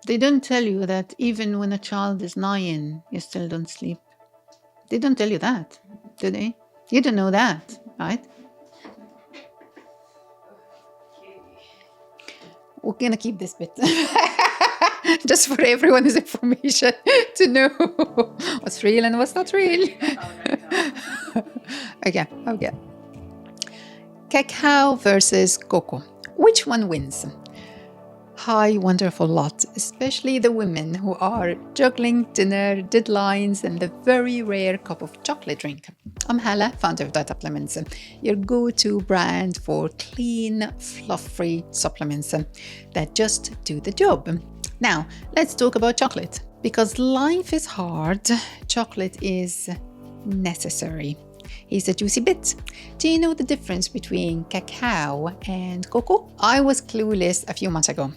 They don't tell you that even when a child is 9, you still don't sleep. They don't tell you that, do they? You don't know that, right? We're going to keep this bit. Just for everyone's information to know what's real and what's not real. Okay. Cacao versus cocoa. Which one wins? Hi, wonderful lot, especially the women who are juggling dinner, deadlines, and the very rare cup of chocolate drink. I'm Hala, founder of Dietapplements, your go-to brand for clean, fluff-free supplements that just do the job. Now, let's talk about chocolate. Because life is hard, chocolate is necessary. Here's a juicy bit. Do you know the difference between cacao and cocoa? I was clueless a few months ago.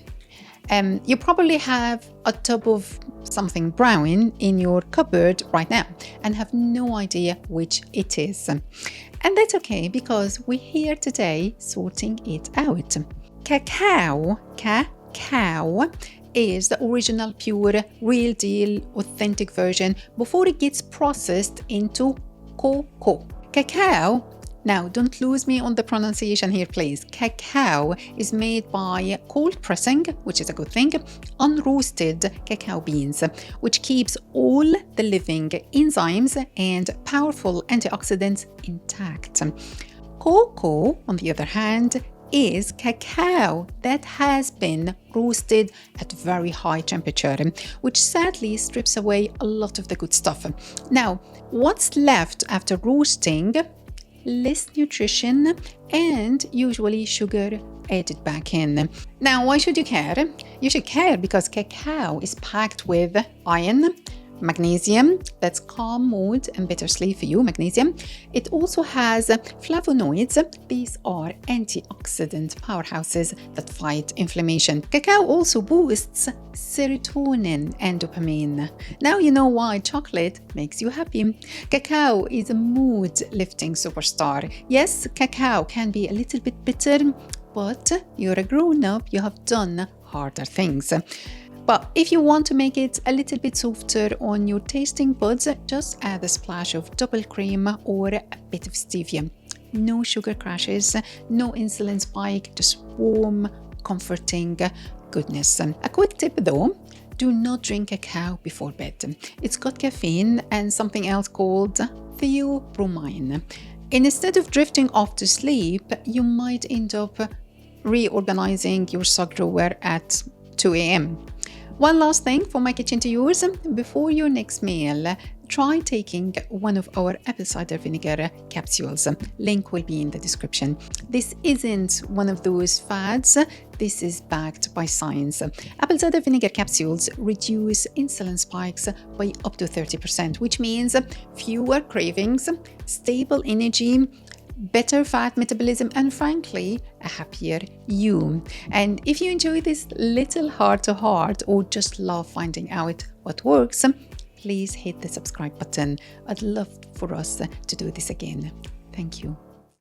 You probably have a tub of something brown in your cupboard right now and have no idea which it is. And that's okay, because we're here today sorting it out. Cacao is the original, pure, real deal, authentic version before it gets processed into cocoa. Cacao, now don't lose me on the pronunciation here, please. Cacao is made by cold pressing, which is a good thing, unroasted cacao beans, which keeps all the living enzymes and powerful antioxidants intact. Cocoa, on the other hand, is cacao that has been roasted at very high temperature, which sadly strips away a lot of the good stuff. Now, what's left after roasting? Less nutrition and usually sugar added back in. Now, why should you care? You should care because cacao is packed with iron, magnesium, that's calm mood and better sleep for you, magnesium. It also has flavonoids. These are antioxidant powerhouses that fight inflammation. Cacao also boosts serotonin and dopamine. Now you know why chocolate makes you happy. Cacao is a mood-lifting superstar. Yes, cacao can be a little bit bitter, but you're a grown-up, you have done harder things. But if you want to make it a little bit softer on your tasting buds, just add a splash of double cream or a bit of stevia. No sugar crashes, no insulin spike, just warm, comforting goodness. A quick tip though, do not drink cacao before bed. It's got caffeine and something else called theobromine. Instead of drifting off to sleep, you might end up reorganizing your sock drawer at 2 a.m. One last thing for my kitchen to yours. Before your next meal, try taking one of our Apple Cider Vinegar capsules. Link will be in the description. This isn't one of those fads. This is backed by science. Apple Cider Vinegar capsules reduce insulin spikes by up to 30%, which means fewer cravings, stable energy, better fat metabolism, and frankly, a happier you. And if you enjoy this little heart-to-heart or just love finding out what works, please hit the subscribe button. I'd love for us to do this again. Thank you.